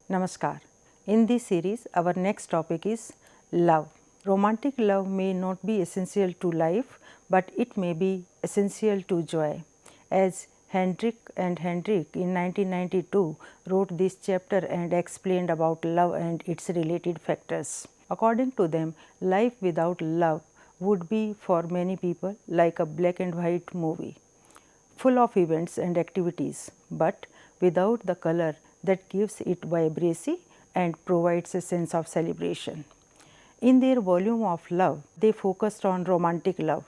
Namaskar. In this series, our next topic is love. Romantic love may not be essential to life, but it may be essential to joy. As Hendrik and Hendrik in 1992 wrote this chapter and explained about love and its related factors. According to them, life without love would be for many people like a black and white movie, full of events and activities, but without the color that gives it vibrancy and provides a sense of celebration. In their volume of love, they focused on romantic love,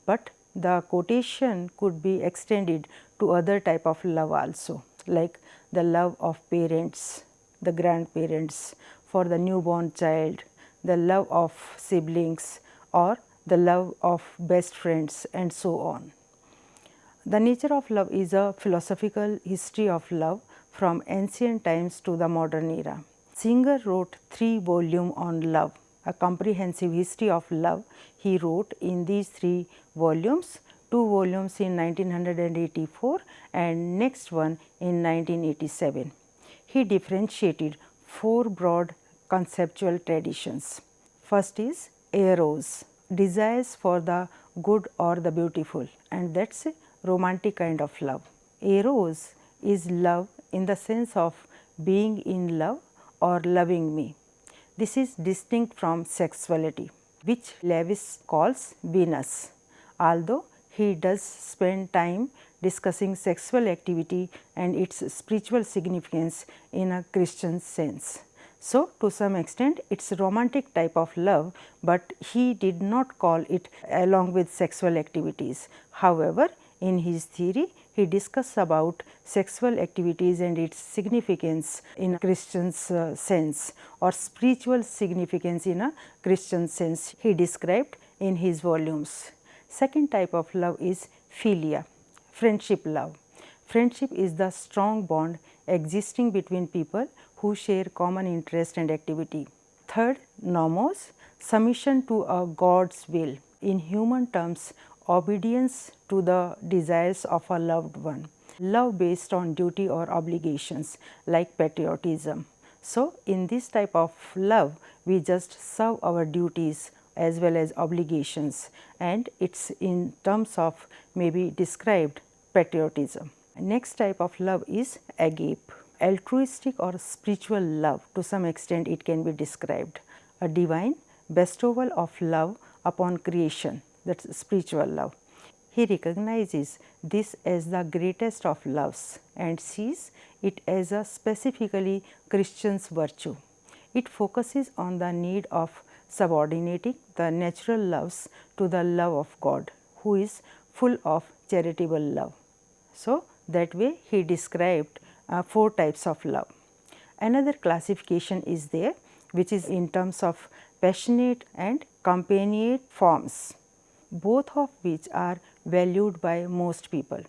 but the quotation could be extended to other type of love also, like the love of parents, the grandparents, for the newborn child, the love of siblings, or the love of best friends, and so on. The nature of love is a philosophical history of love from ancient times to the modern era. Singer wrote 3 volumes on love, a comprehensive history of love. He wrote in these 3 volumes, 2 volumes in 1984 and next one in 1987. He differentiated 4 broad conceptual traditions. First is eros, desires for the good or the beautiful, and that's a romantic kind of love. Eros is love in the sense of being in love or loving me. This is distinct from sexuality, which Lewis calls Venus, although he does spend time discussing sexual activity and its spiritual significance in a Christian sense. So, to some extent it is a romantic type of love, but he did not call it along with sexual activities. However, in his theory, he discussed about sexual activities and its significance in a Christian sense, or spiritual significance in a Christian sense he described in his volumes. Second type of love is philia, friendship love. Friendship is the strong bond existing between people who share common interest and activity. Third, nomos, submission to a God's will. In human terms, obedience to the desires of a loved one. Love based on duty or obligations like patriotism. So, in this type of love, we just serve our duties as well as obligations, and it's in terms of maybe described patriotism. Next type of love is agape, altruistic or spiritual love. To some extent it can be described, a divine bestowal of love upon creation, that's spiritual love. He recognizes this as the greatest of loves and sees it as a specifically Christian's virtue. It focuses on the need of subordinating the natural loves to the love of God, who is full of charitable love. So, that way he described 4 types of love. Another classification is there, which is in terms of passionate and companionate forms, both of which are valued by most people.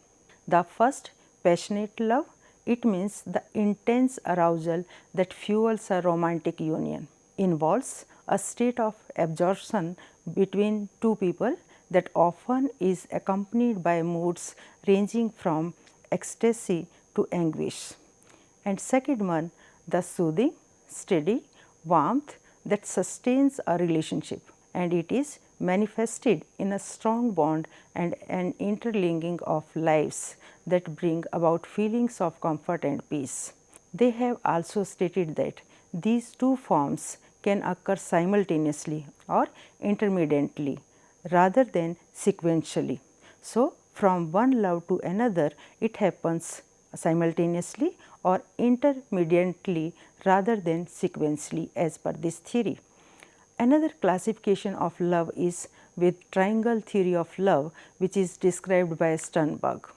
The first, passionate love, it means the intense arousal that fuels a romantic union, involves a state of absorption between 2 people that often is accompanied by moods ranging from ecstasy to anguish. And second one, the soothing, steady warmth that sustains a relationship, and it is manifested in a strong bond and an interlinking of lives that bring about feelings of comfort and peace. They have also stated that these 2 forms can occur simultaneously or intermittently rather than sequentially. So, from one love to another it happens simultaneously or intermittently rather than sequentially as per this theory. Another classification of love is with triangle theory of love, which is described by Sternberg.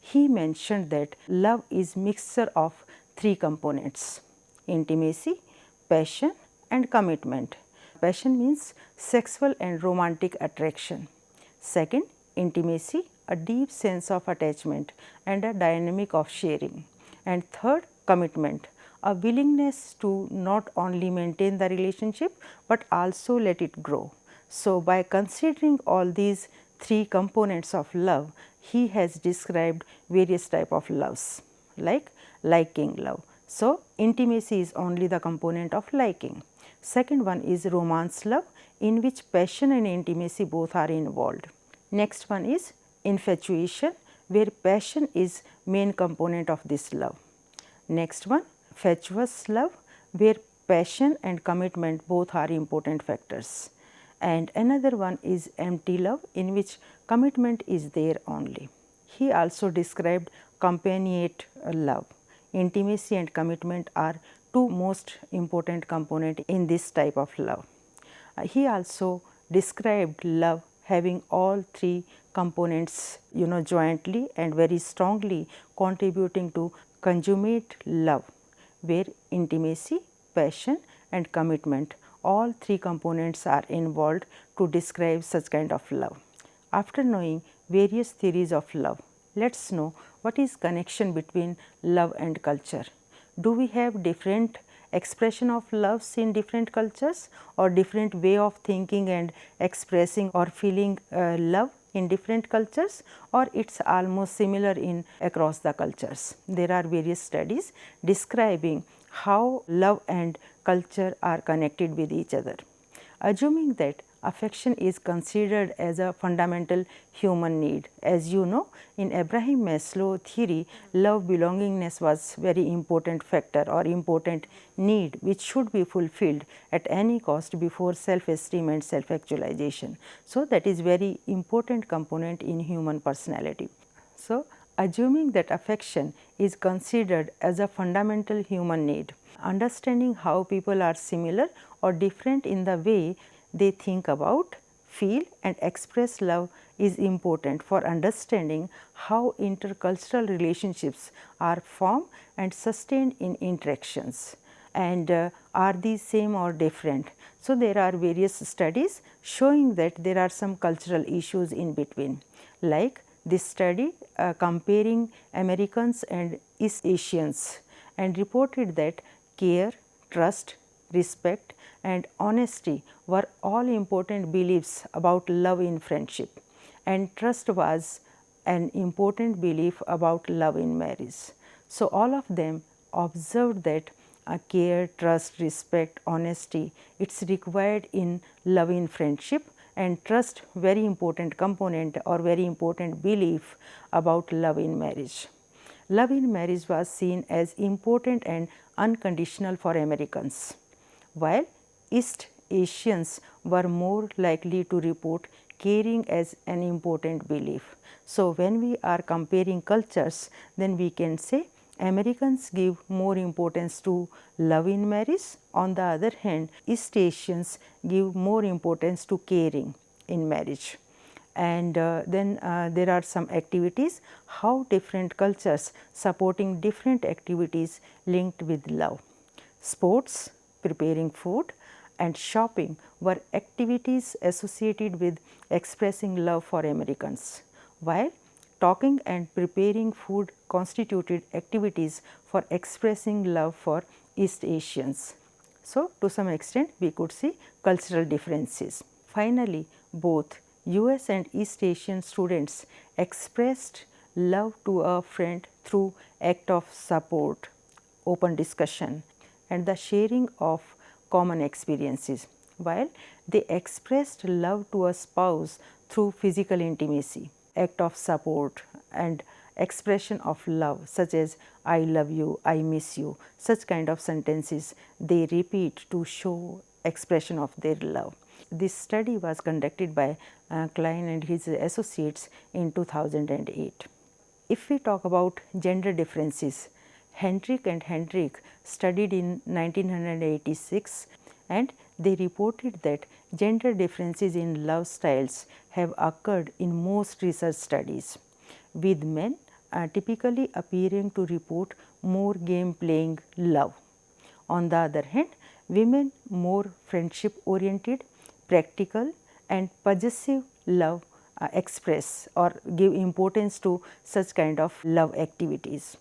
He mentioned that love is mixture of 3 components: intimacy, passion and commitment. Passion means sexual and romantic attraction. Second, intimacy, a deep sense of attachment and a dynamic of sharing. And third, commitment, a willingness to not only maintain the relationship but also let it grow. So, by considering all these 3 components of love, he has described various type of loves like liking love, So, intimacy is only the component of liking. Second one is romance love, in which passion and intimacy both are involved. Next one is infatuation, where passion is main component of this love. Next one, fatuous love, where passion and commitment both are important factors. And another one is empty love, in which commitment is there only. He also described companionate love. Intimacy and commitment are two most important components in this type of love. He also described love having all three components jointly and very strongly contributing to consummate love, where intimacy, passion and commitment, all three components are involved to describe such kind of love. After knowing various theories of love, let us know what is connection between love and culture. Do we have different expression of loves in different cultures, or different way of thinking and expressing or feeling love in different cultures, or it is almost similar in across the cultures? There are various studies describing how love and culture are connected with each other. Assuming that affection is considered as a fundamental human need. As you know, in Abraham Maslow theory, love belongingness was very important factor or important need which should be fulfilled at any cost before self-esteem and self-actualization. So, that is very important component in human personality. So, assuming that affection is considered as a fundamental human need, understanding how people are similar or different in the way they think about, feel and express love is important for understanding how intercultural relationships are formed and sustained in interactions, and are these same or different. So, there are various studies showing that there are some cultural issues in between, like this study comparing Americans and East Asians, and reported that care, trust, respect and honesty were all important beliefs about love in friendship, and trust was an important belief about love in marriage. So, all of them observed that care, trust, respect, honesty, it is required in love in friendship, and trust very important component or very important belief about love in marriage. Love in marriage was seen as important and unconditional for Americans, while East Asians were more likely to report caring as an important belief. So, when we are comparing cultures, then we can say Americans give more importance to love in marriage. On the other hand, East Asians give more importance to caring in marriage. And then there are some activities, how different cultures supporting different activities linked with love. Sports, preparing food and shopping were activities associated with expressing love for Americans, while talking and preparing food constituted activities for expressing love for East Asians. So, to some extent we could see cultural differences. Finally, both US and East Asian students expressed love to a friend through act of support, open discussion and the sharing of common experiences, while they expressed love to a spouse through physical intimacy, act of support and expression of love such as I love you, I miss you, such kind of sentences they repeat to show expression of their love. This study was conducted by Klein and his associates in 2008. If we talk about gender differences, Hendrick and Hendrick studied in 1986 and they reported that gender differences in love styles have occurred in most research studies, with men typically appearing to report more game playing love. On the other hand, women more friendship oriented, practical and possessive love express or give importance to such kind of love activities.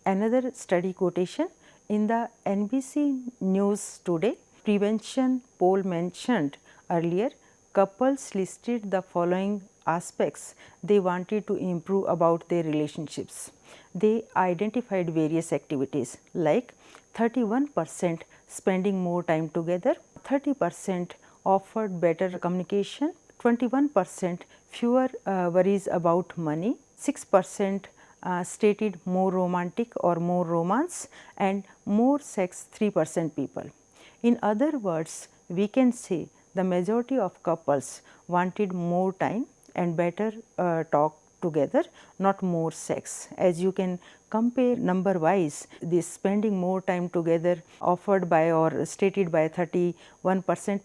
Another study quotation in the NBC News Today prevention poll mentioned earlier, couples listed the following aspects they wanted to improve about their relationships. They identified various activities like 31% spending more time together, 30% offered better communication, 21% fewer worries about money, 6% stated more romantic or more romance, and more sex 3% people. In other words, we can say the majority of couples wanted more time and better talk together, not more sex. As you can compare number wise, this spending more time together offered by or stated by 31%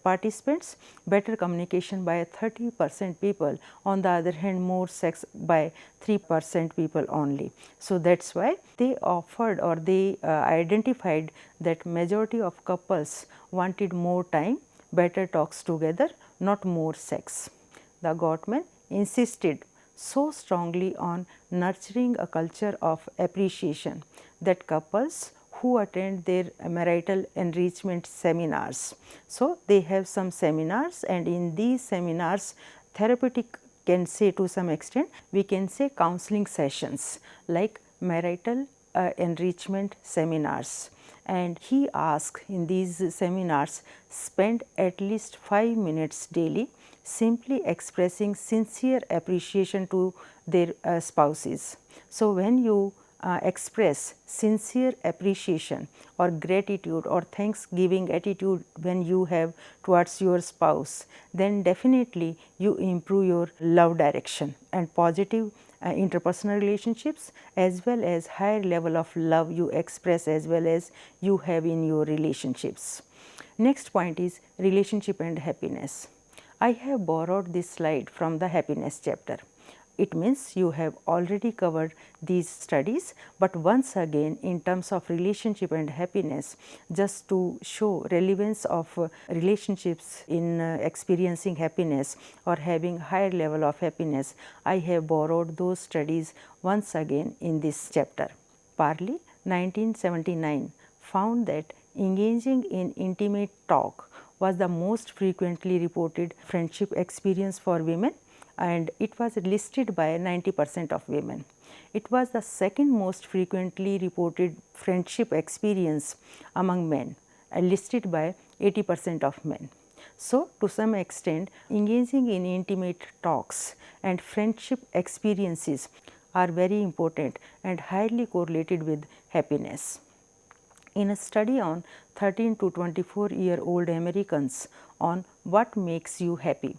participants, better communication by 30% people, on the other hand more sex by 3% people only. So, that is why they offered or they identified that majority of couples wanted more time, better talks together, not more sex. The Gottman insisted so strongly on nurturing a culture of appreciation that couples who attend their marital enrichment seminars. So, they have some seminars, and in these seminars therapeutic can say to some extent, we can say counseling sessions like marital enrichment seminars. And he asked in these seminars, spend at least 5 minutes daily simply expressing sincere appreciation to their spouses. So, when you express sincere appreciation or gratitude or thanksgiving attitude when you have towards your spouse, then definitely you improve your love direction and positive interpersonal relationships, as well as higher level of love you express as well as you have in your relationships. Next point is relationship and happiness. I have borrowed this slide from the happiness chapter. It means you have already covered these studies, but once again in terms of relationship and happiness, just to show relevance of relationships in experiencing happiness or having higher level of happiness, I have borrowed those studies once again in this chapter. Parley 1979 found that engaging in intimate talk was the most frequently reported friendship experience for women, and it was listed by 90% of women. It was the second most frequently reported friendship experience among men, listed by 80% of men. So, to some extent engaging in intimate talks and friendship experiences are very important and highly correlated with happiness. In a study on 13 to 24-year-old Americans on what makes you happy,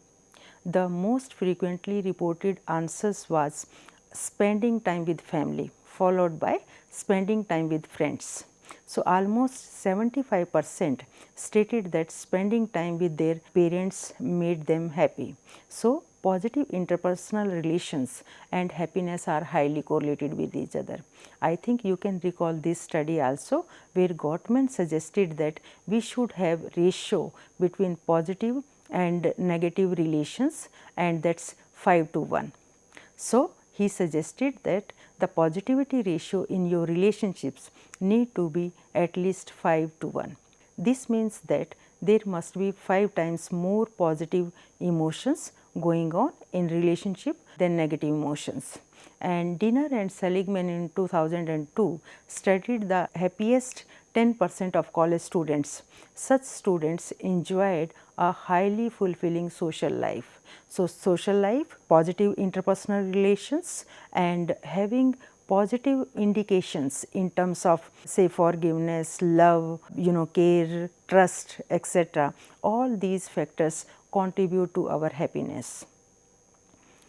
the most frequently reported answers was spending time with family, followed by spending time with friends. So, almost 75% stated that spending time with their parents made them happy. So, positive interpersonal relations and happiness are highly correlated with each other. I think you can recall this study also, where Gottman suggested that we should have ratio between positive and negative relations, and that is 5 to 1. So, he suggested that the positivity ratio in your relationships need to be at least 5 to 1. This means that there must be 5 times more positive emotions going on in relationship than negative emotions. And Dinner and Seligman in 2002 studied the happiest 10% of college students. Such students enjoyed a highly fulfilling social life. So, social life, positive interpersonal relations, and having positive indications in terms of say forgiveness, love, care, trust, etc. All these factors contribute to our happiness.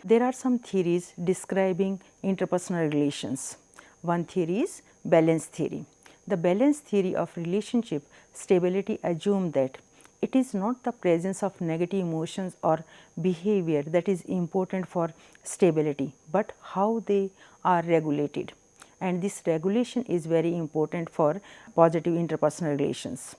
There are some theories describing interpersonal relations. One theory is balance theory. The balance theory of relationship stability assumes that it is not the presence of negative emotions or behavior that is important for stability, but how they are regulated. And this regulation is very important for positive interpersonal relations.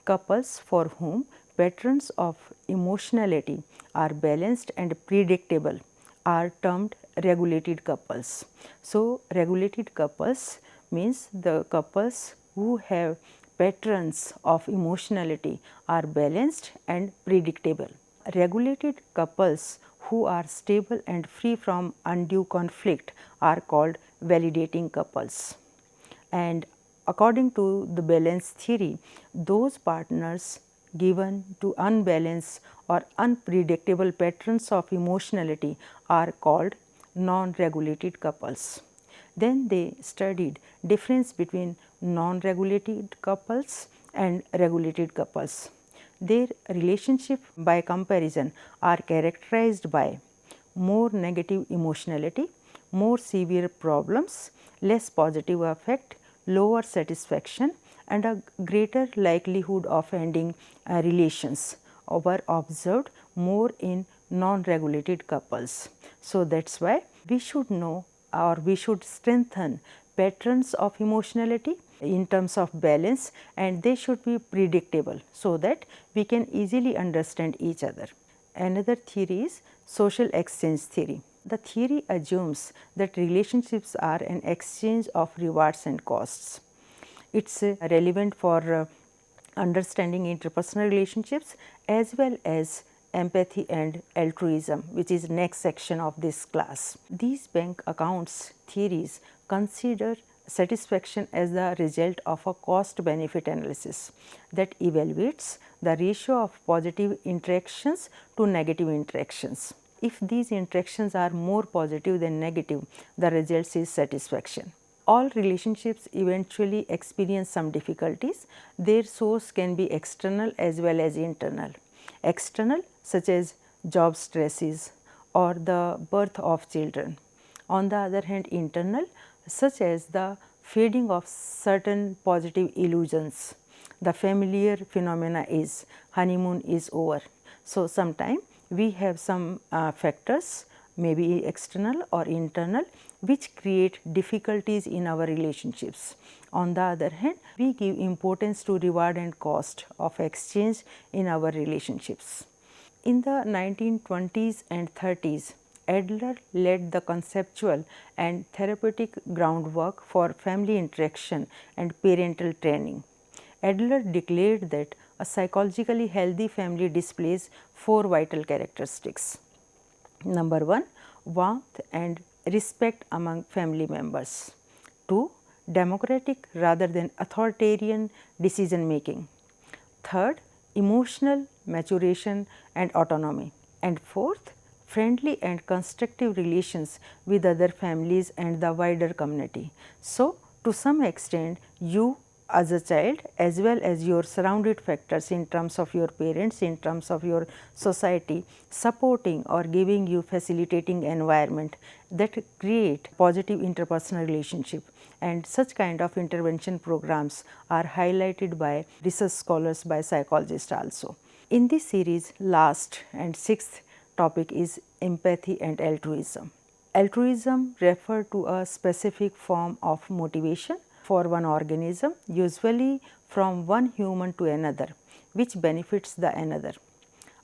Couples for whom patterns of emotionality are balanced and predictable are termed regulated couples. So, regulated couples means the couples who have patterns of emotionality are balanced and predictable. Regulated couples who are stable and free from undue conflict are called validating couples. And according to the balance theory, those partners given to unbalanced or unpredictable patterns of emotionality are called non-regulated couples. Then they studied difference between non-regulated couples and regulated couples. Their relationship by comparison are characterized by more negative emotionality, more severe problems, less positive affect, lower satisfaction and a greater likelihood of ending relations were observed more in non-regulated couples. So, that is why we should know or we should strengthen patterns of emotionality in terms of balance, and they should be predictable so that we can easily understand each other. Another theory is social exchange theory. The theory assumes that relationships are an exchange of rewards and costs. It is relevant for understanding interpersonal relationships as well as empathy and altruism, which is next section of this class. These bank accounts theories consider satisfaction as the result of a cost benefit analysis that evaluates the ratio of positive interactions to negative interactions. If these interactions are more positive than negative, the result is satisfaction. All relationships eventually experience some difficulties. Their source can be external as well as internal. External, such as job stresses or the birth of children. On the other hand, internal, such as the fading of certain positive illusions. The familiar phenomena is honeymoon is over. So, sometime we have some factors, maybe external or internal, which create difficulties in our relationships. On the other hand, we give importance to reward and cost of exchange in our relationships. In the 1920s and 30s, Adler led the conceptual and therapeutic groundwork for family interaction and parental training. Adler declared that a psychologically healthy family displays 4 vital characteristics. Number 1, warmth and respect among family members. 2, democratic rather than authoritarian decision making. Third, emotional maturation and autonomy. And fourth, friendly and constructive relations with other families and the wider community. So, to some extent, you as a child as well as your surrounded factors in terms of your parents, in terms of your society supporting or giving you facilitating environment that create positive interpersonal relationship, and such kind of intervention programs are highlighted by research scholars, by psychologists also. In this series, last and sixth topic is empathy and altruism. Altruism refers to a specific form of motivation for one organism, usually from one human to another, which benefits the another.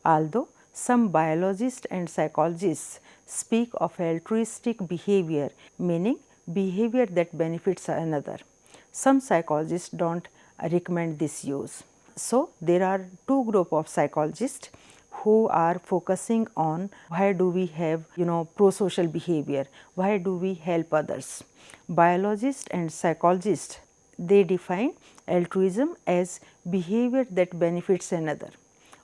Although some biologists and psychologists speak of altruistic behavior, meaning behavior that benefits another, some psychologists do not recommend this use. So, there are two groups of psychologists who are focusing on why do we have pro-social behavior, why do we help others. Biologists and psychologists, they define altruism as behavior that benefits another.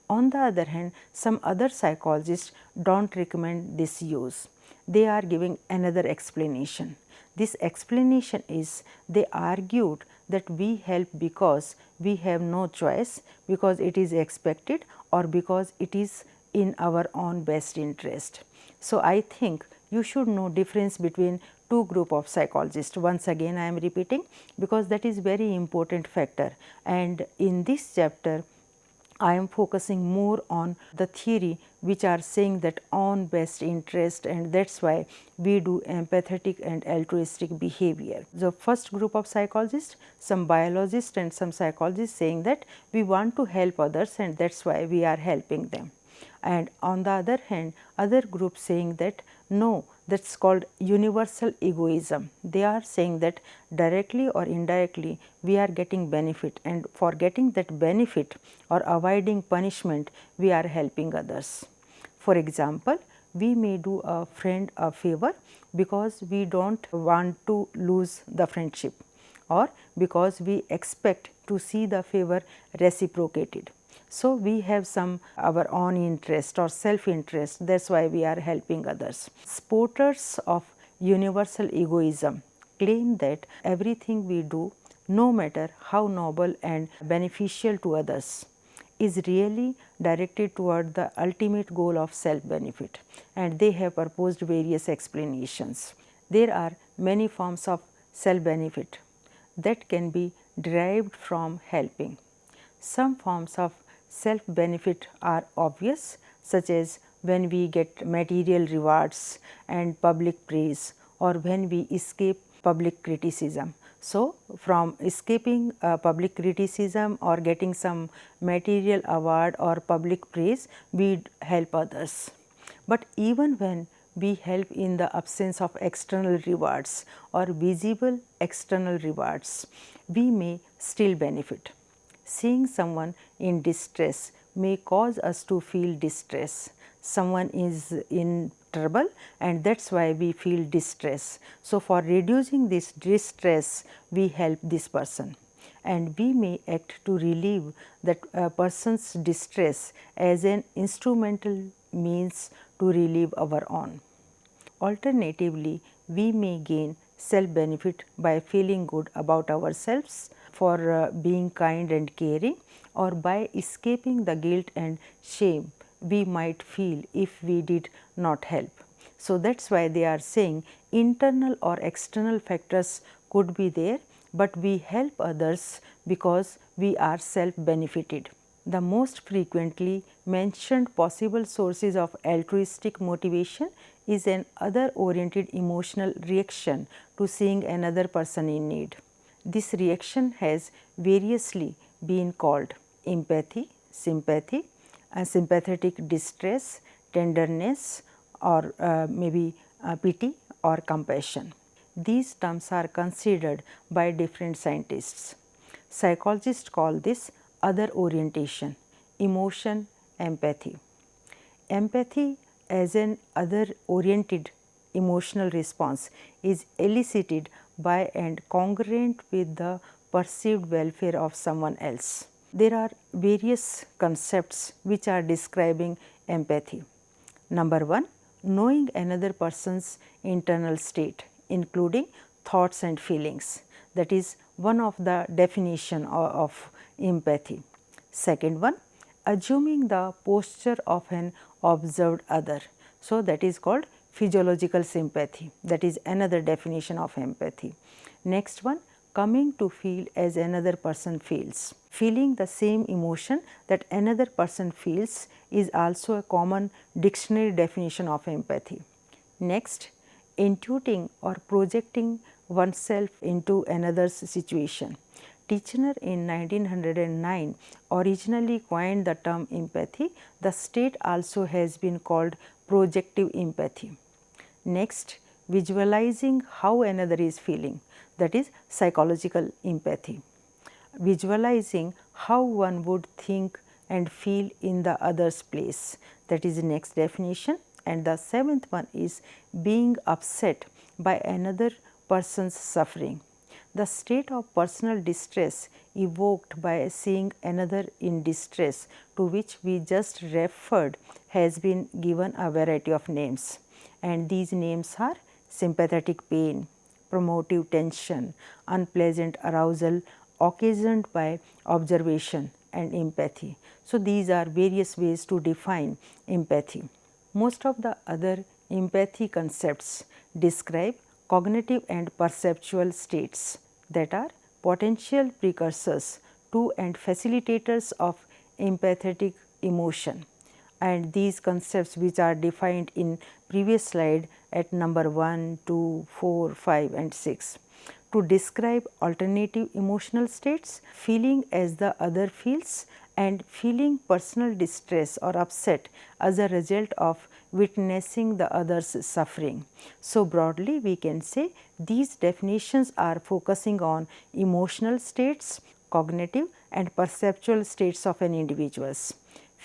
On the other hand, some other psychologists do not recommend this use. They are giving another explanation. This explanation is, they argued that we help because we have no choice, because it is expected or because it is in our own best interest. So, I think you should know difference between two group of psychologists. Once again I am repeating, because that is very important factor, and in this chapter I am focusing more on the theory which are saying that on best interest, and that is why we do empathetic and altruistic behavior. The first group of psychologists, some biologists and some psychologists saying that we want to help others and that is why we are helping them. And on the other hand, other groups saying that no, that is called universal egoism. They are saying that directly or indirectly we are getting benefit, and for getting that benefit or avoiding punishment we are helping others. For example, we may do a friend a favor because we don't want to lose the friendship, or because we expect to see the favor reciprocated. So, we have some our own interest or self interest, that is why we are helping others. Supporters of universal egoism claim that everything we do, no matter how noble and beneficial to others, is really directed toward the ultimate goal of self benefit, and they have proposed various explanations. There are many forms of self benefit that can be derived from helping. Some forms of self benefit are obvious, such as when we get material rewards and public praise, or when we escape public criticism. So, from escaping public criticism or getting some material award or public praise, we help others. But even when we help in the absence of external rewards or visible external rewards, we may still benefit. Seeing someone in distress may cause us to feel distress. Someone is in trouble, and that is why we feel distress. So, for reducing this distress, we help this person, and we may act to relieve that person's distress as an instrumental means to relieve our own. Alternatively, we may gain self benefit by feeling good about ourselves for being kind and caring, or by escaping the guilt and shame we might feel if we did not help. So, that is why they are saying internal or external factors could be there, but we help others because we are self benefited. The most frequently mentioned possible sources of altruistic motivation is an other oriented emotional reaction to seeing another person in need. This reaction has variously been called empathy, sympathy, sympathetic distress, tenderness, or maybe pity or compassion. These terms are considered by different scientists. Psychologists call this other orientation, emotion, empathy. Empathy as an other oriented emotional response is elicited by and congruent with the perceived welfare of someone else. There are various concepts which are describing empathy. Number one, knowing another person's internal state, including thoughts and feelings. That is one of the definition of empathy. Second one, assuming the posture of an observed other. So, that is called physiological sympathy, that is another definition of empathy. Next one, coming to feel as another person feels. Feeling the same emotion that another person feels is also a common dictionary definition of empathy. Next, intuiting or projecting oneself into another's situation. Titchener in 1909 originally coined the term empathy. The state also has been called projective empathy. Next, visualizing how another is feeling, that is psychological empathy. Visualizing how one would think and feel in the other's place, that is the next definition. And the seventh one is being upset by another person's suffering. The state of personal distress evoked by seeing another in distress, to which we just referred, has been given a variety of names, and these names are sympathetic pain, promotive tension, unpleasant arousal occasioned by observation, and empathy. So, these are various ways to define empathy. Most of the other empathy concepts describe cognitive and perceptual states that are potential precursors to and facilitators of empathetic emotion, and these concepts which are defined in previous slide at number 1, 2, 4, 5 and 6. To describe alternative emotional states, feeling as the other feels and feeling personal distress or upset as a result of witnessing the other's suffering. So, broadly we can say these definitions are focusing on emotional states, cognitive and perceptual states of an individual's.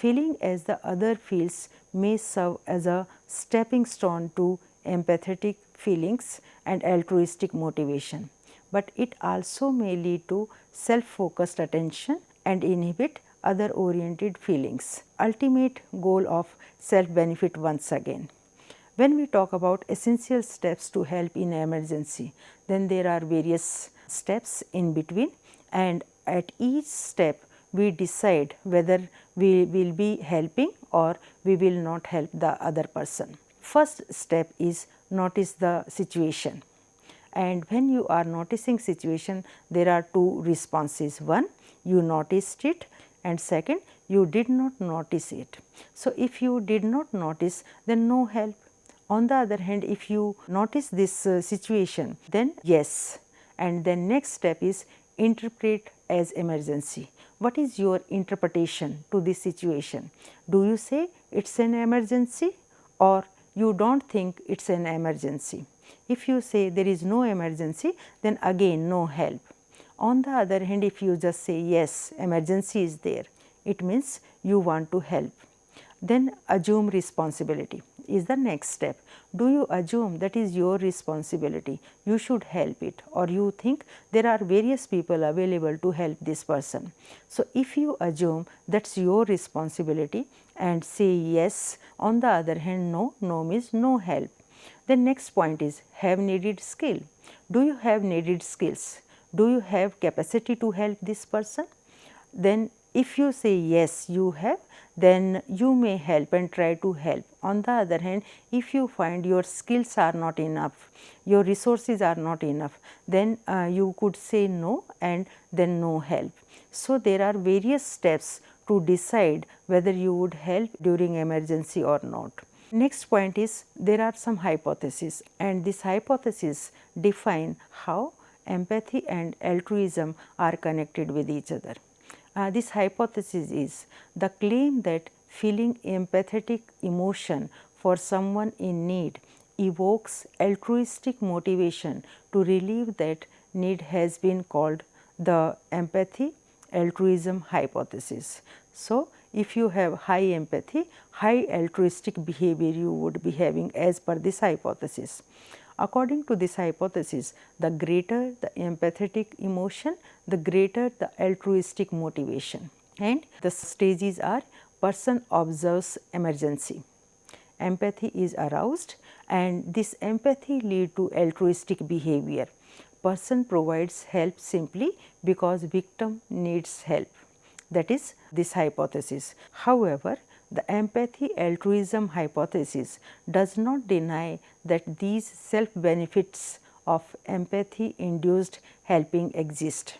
Feeling as the other feels may serve as a stepping stone to empathetic feelings and altruistic motivation, but it also may lead to self-focused attention and inhibit other oriented feelings. Ultimate goal of self-benefit once again. When we talk about essential steps to help in emergency, then there are various steps in between, and at each step we decide whether we will be helping or we will not help the other person. First step is notice the situation, and when you are noticing situation, there are two responses. One, you noticed it, and second, you did not notice it. So, if you did not notice, then no help. On the other hand, if you notice this situation, then yes. And then next step is interpret as emergency. What is your interpretation to this situation? Do you say it's an emergency, or you don't think it's an emergency? If you say there is no emergency, then again no help. On the other hand, if you just say yes, emergency is there, it means you want to help. Then assume responsibility is the next step. Do you assume that is your responsibility, you should help it, or you think there are various people available to help this person? So, if you assume that is your responsibility and say yes, on the other hand no, no means no help. The next point is have needed skill. Do you have needed skills? Do you have capacity to help this person? Then if you say yes, you have, then you may help and try to help. On the other hand, if you find your skills are not enough, your resources are not enough, then you could say no and then no help. So, there are various steps to decide whether you would help during emergency or not. Next point is there are some hypotheses, and this hypothesis define how empathy and altruism are connected with each other. This hypothesis is the claim that feeling empathetic emotion for someone in need evokes altruistic motivation to relieve that need has been called the empathy altruism hypothesis. So, if you have high empathy, high altruistic behavior you would be having as per this hypothesis. According to this hypothesis, the greater the empathetic emotion, the greater the altruistic motivation. And the stages are: person observes emergency, empathy is aroused, and this empathy lead to altruistic behavior. Person provides help simply because victim needs help. That is this hypothesis. However, the empathy altruism hypothesis does not deny that these self benefits of empathy induced helping exist,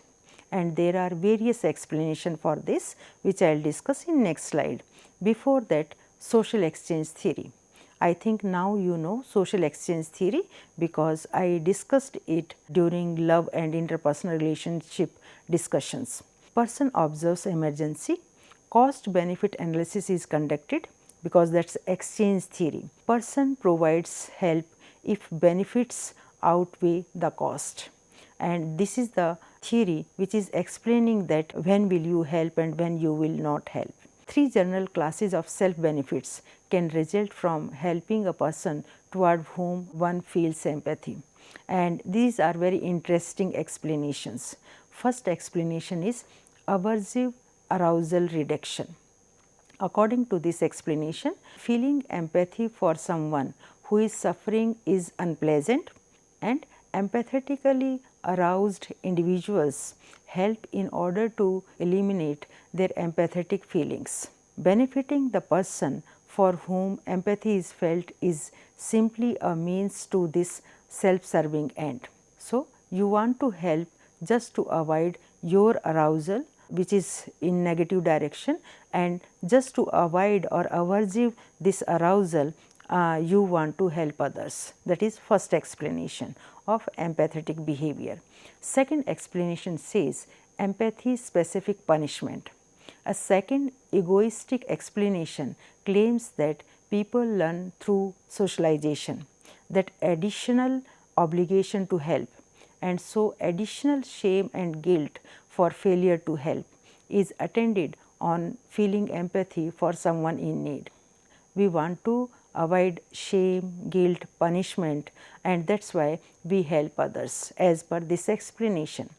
and there are various explanations for this which I will discuss in next slide. Before that, social exchange theory. I think now you know social exchange theory because I discussed it during love and interpersonal relationship discussions. Person observes emergency, cost benefit analysis is conducted because that is exchange theory. Person provides help if benefits outweigh the cost, and this is the theory which is explaining that when will you help and when you will not help. Three general classes of self benefits can result from helping a person toward whom one feels empathy, and these are very interesting explanations. First explanation is aversive arousal reduction. According to this explanation, feeling empathy for someone who is suffering is unpleasant, and empathetically aroused individuals help in order to eliminate their empathetic feelings. Benefiting the person for whom empathy is felt is simply a means to this self-serving end. So, you want to help just to avoid your arousal which is in negative direction, and just to avoid or aversive this arousal you want to help others. That is first explanation of empathetic behavior. Second explanation says empathy specific punishment. A second egoistic explanation claims that people learn through socialization, that additional obligation to help, and so additional shame and guilt for failure to help is attended on feeling empathy for someone in need. We want to avoid shame, guilt, punishment, and that's why we help others as per this explanation.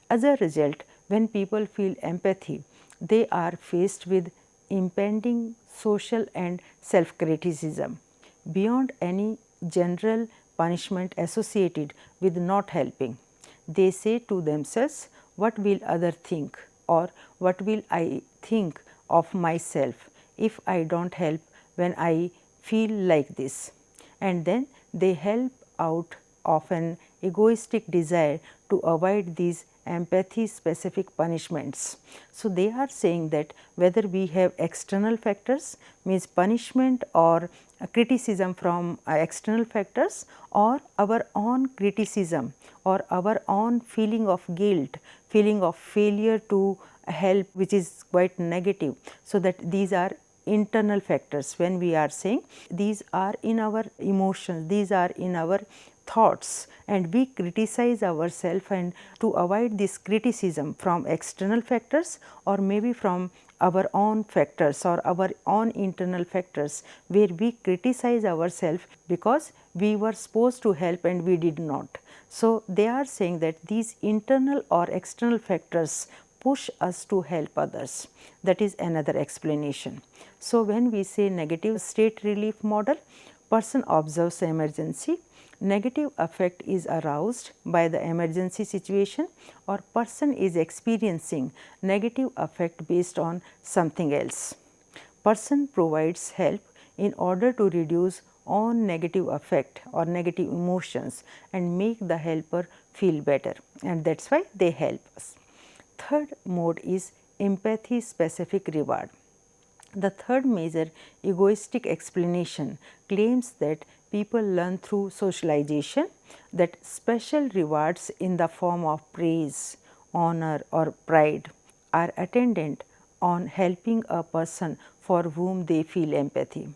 As a result, when people feel empathy, they are faced with impending social and self criticism beyond any general punishment associated with not helping. They say to themselves, what will other think, or what will I think of myself if I don't help when I feel like this? And then they help out of an egoistic desire to avoid these empathy specific punishments. So, they are saying that whether we have external factors, means punishment or criticism from external factors, or our own criticism or our own feeling of guilt, feeling of failure to help, which is quite negative. So, that these are internal factors. When we are saying these are in our emotions, these are in our thoughts, and we criticize ourselves, and to avoid this criticism from external factors or maybe from our own factors or our own internal factors, where we criticize ourselves because we were supposed to help and we did not. So, they are saying that these internal or external factors push us to help others. That is another explanation. So, when we say negative state relief model, person observes emergency, negative affect is aroused by the emergency situation, or person is experiencing negative affect based on something else. Person provides help in order to reduce on negative affect or negative emotions and make the helper feel better, and that is why they help us. Third mode is empathy specific reward. The third major egoistic explanation claims that people learn through socialization that special rewards in the form of praise, honor or pride are attendant on helping a person for whom they feel empathy.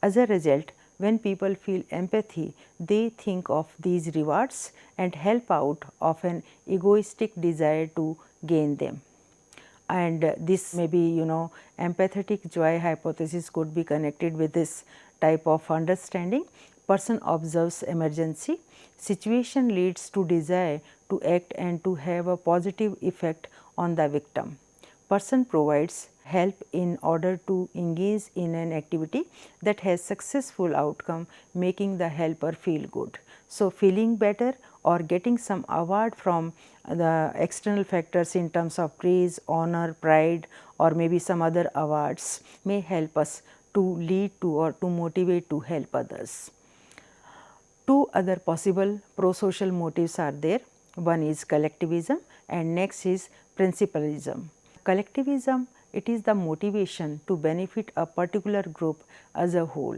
As a result, when people feel empathy, they think of these rewards and help out of an egoistic desire to gain them. And this may be, empathetic joy hypothesis could be connected with this type of understanding. Person observes emergency, situation leads to desire to act and to have a positive effect on the victim. Person provides help in order to engage in an activity that has successful outcome, making the helper feel good. So, feeling better or getting some award from the external factors in terms of praise, honor, pride, or maybe some other awards may help us to lead to or to motivate to help others. Two other possible pro-social motives are there. One is collectivism and next is principalism. Collectivism, it is the motivation to benefit a particular group as a whole.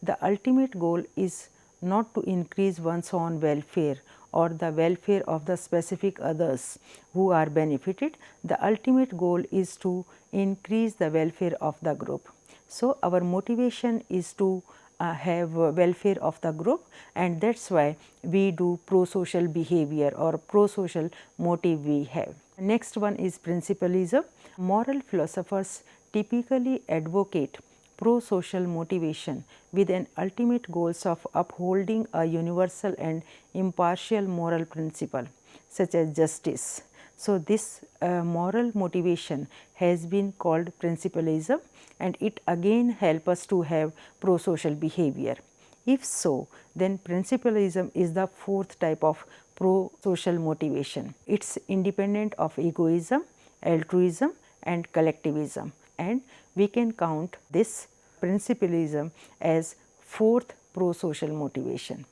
The ultimate goal is not to increase one's own welfare or the welfare of the specific others who are benefited. The ultimate goal is to increase the welfare of the group. So, our motivation is to have welfare of the group, and that is why we do pro-social behavior or pro-social motive we have. Next one is principalism. Moral philosophers typically advocate pro-social motivation with an ultimate goals of upholding a universal and impartial moral principle such as justice. So, this moral motivation has been called principalism, and it again help us to have pro-social behavior. If so, then principalism is the fourth type of pro-social motivation. It is independent of egoism, altruism and collectivism, and we can count this principalism as fourth pro-social motivation.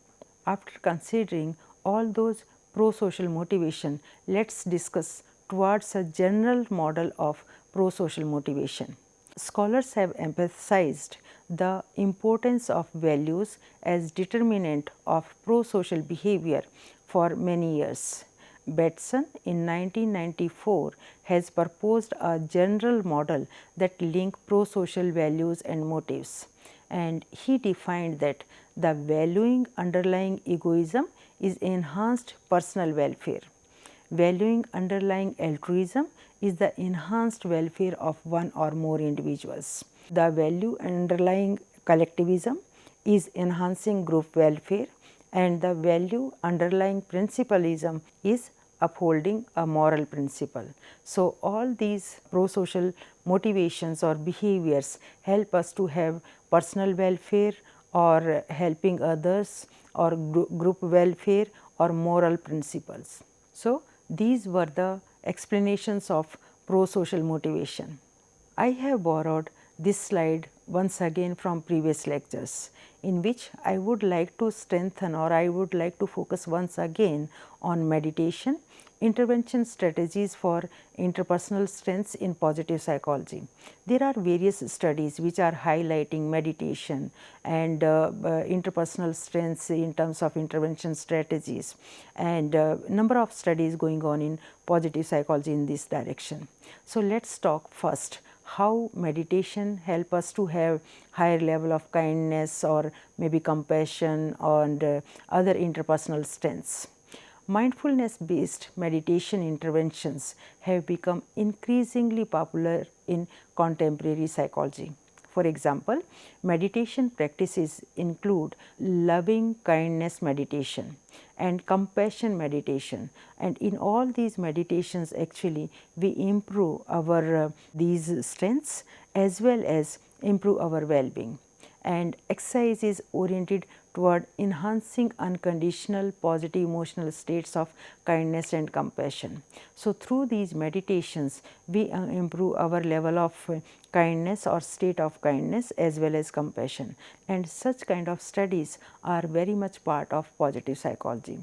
After considering all those pro-social motivation, let us discuss towards a general model of pro-social motivation. Scholars have emphasized the importance of values as determinant of pro-social behavior for many years. Batson in 1994 has proposed a general model that link pro-social values and motives, and he defined that the valuing underlying egoism is enhanced personal welfare. Valuing underlying altruism is the enhanced welfare of one or more individuals. The value underlying collectivism is enhancing group welfare, and the value underlying principalism is upholding a moral principle. So, all these pro-social motivations or behaviors help us to have personal welfare or helping others or group welfare or moral principles. So, these were the explanations of pro-social motivation. I have borrowed this slide once again from previous lectures, in which I would like to strengthen or I would like to focus once again on meditation, intervention strategies for interpersonal strengths in positive psychology. There are various studies which are highlighting meditation and interpersonal strengths in terms of intervention strategies, and number of studies going on in positive psychology in this direction. So, let us talk first how meditation help us to have higher level of kindness or maybe compassion and other interpersonal strengths. Mindfulness based meditation interventions have become increasingly popular in contemporary psychology. For example, meditation practices include loving kindness meditation and compassion meditation, and in all these meditations actually we improve our these strengths as well as improve our well-being. And exercise is oriented toward enhancing unconditional positive emotional states of kindness and compassion. So, through these meditations we improve our level of kindness or state of kindness as well as compassion, and such kind of studies are very much part of positive psychology.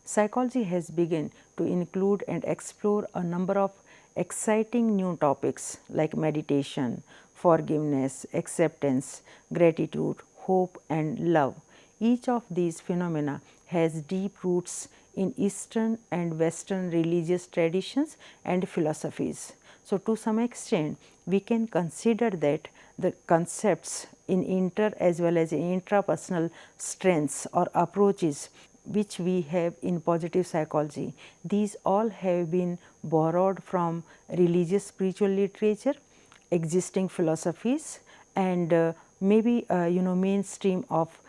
Psychology has begun to include and explore a number of exciting new topics like meditation, forgiveness, acceptance, gratitude, hope and love. Each of these phenomena has deep roots in Eastern and Western religious traditions and philosophies. So, to some extent we can consider that the concepts in inter as well as intrapersonal strengths or approaches which we have in positive psychology, these all have been borrowed from religious spiritual literature, existing philosophies and maybe mainstream of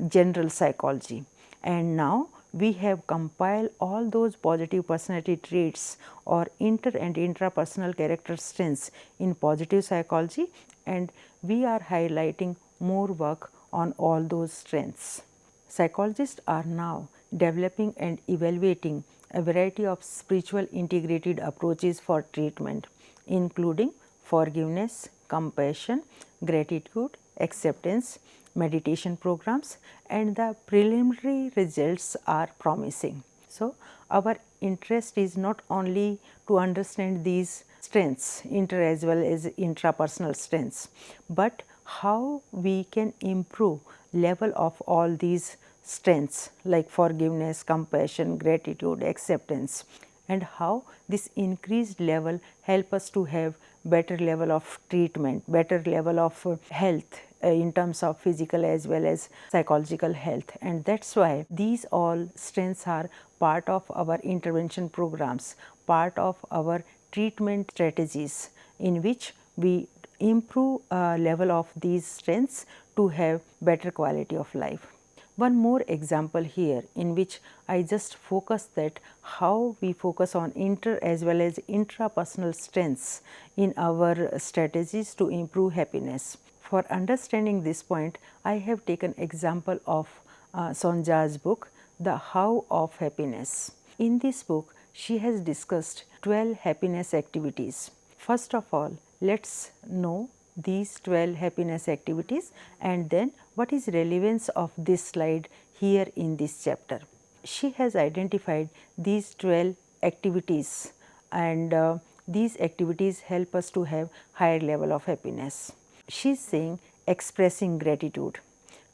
general psychology. And now we have compiled all those positive personality traits or inter and intrapersonal character strengths in positive psychology, and we are highlighting more work on all those strengths. Psychologists are now developing and evaluating a variety of spiritual integrated approaches for treatment, including forgiveness, compassion, gratitude, acceptance, meditation programs, and the preliminary results are promising. So, our interest is not only to understand these strengths, inter as well as intrapersonal strengths, but how we can improve level of all these strengths like forgiveness, compassion, gratitude, acceptance, and how this increased level help us to have better level of treatment, better level of health in terms of physical as well as psychological health. And that is why these all strengths are part of our intervention programs, part of our treatment strategies in which we improve level of these strengths to have better quality of life. One more example here in which I just focus that how we focus on inter as well as intrapersonal strengths in our strategies to improve happiness. For understanding this point, I have taken example of Sonja's book, The How of Happiness. In this book, she has discussed 12 happiness activities. First of all, let us know these 12 happiness activities and then what is relevance of this slide here in this chapter. She has identified these 12 activities, and these activities help us to have higher level of happiness. She is saying expressing gratitude,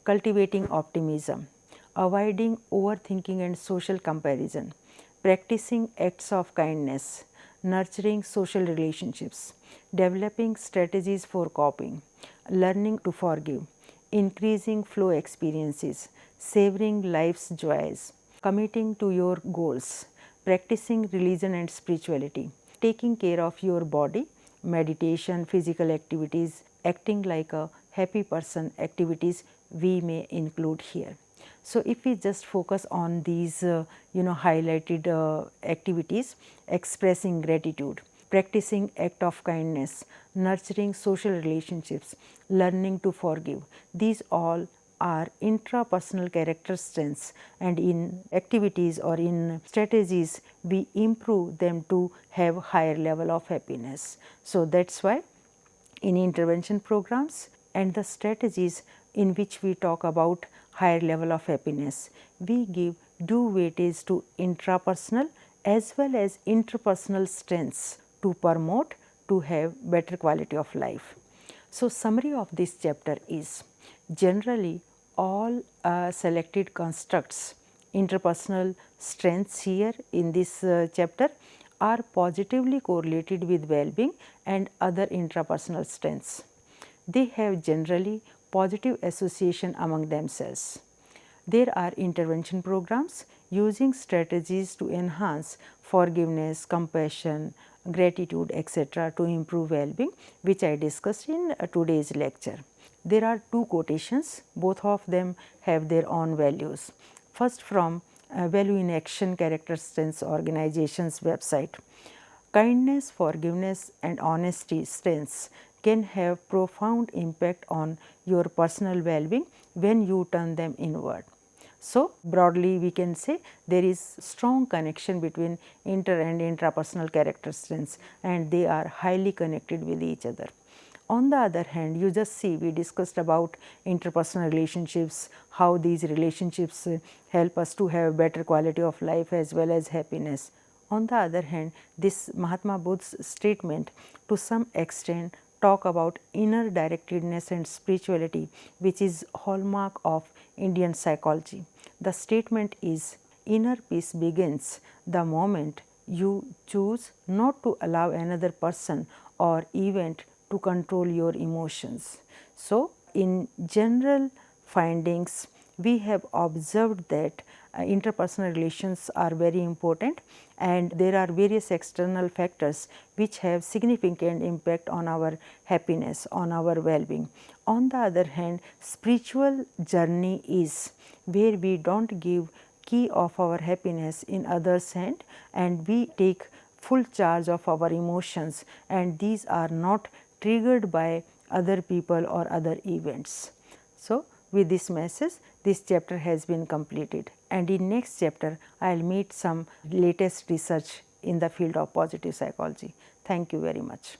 cultivating optimism, avoiding overthinking and social comparison, practicing acts of kindness, nurturing social relationships, developing strategies for coping, learning to forgive, increasing flow experiences, savoring life's joys, committing to your goals, practicing religion and spirituality, taking care of your body, meditation, physical activities, acting like a happy person activities we may include here. So, if we just focus on these highlighted activities, expressing gratitude, practicing act of kindness, nurturing social relationships, learning to forgive, these all are intrapersonal character strengths, and in activities or in strategies we improve them to have higher level of happiness. So, that is why in intervention programs and the strategies in which we talk about higher level of happiness, we give due weightage to intrapersonal as well as interpersonal strengths to promote to have better quality of life. So, summary of this chapter is generally all selected constructs, interpersonal strengths here in this chapter are positively correlated with well-being and other intrapersonal strengths. They have generally positive association among themselves. There are intervention programs using strategies to enhance forgiveness, compassion, gratitude, etc. to improve well-being, which I discussed in today's lecture. There are two quotations, both of them have their own values. First, from Value in Action Character Strengths Organization's website. Kindness, forgiveness and honesty strengths can have profound impact on your personal well-being when you turn them inward. So, broadly we can say there is strong connection between inter and intrapersonal character strengths, and they are highly connected with each other. On the other hand, you just see we discussed about interpersonal relationships, how these relationships help us to have better quality of life as well as happiness. On the other hand, this Mahatma Buddha's statement to some extent talk about inner directedness and spirituality, which is hallmark of Indian psychology. The statement is, inner peace begins the moment you choose not to allow another person or event to control your emotions. So, in general findings, we have observed that interpersonal relations are very important, and there are various external factors which have significant impact on our happiness, on our well-being. On the other hand, spiritual journey is where we do not give key of our happiness in others' hand, and we take full charge of our emotions, and these are not triggered by other people or other events. So, with this message, this chapter has been completed, and in next chapter I will meet some latest research in the field of positive psychology. Thank you very much.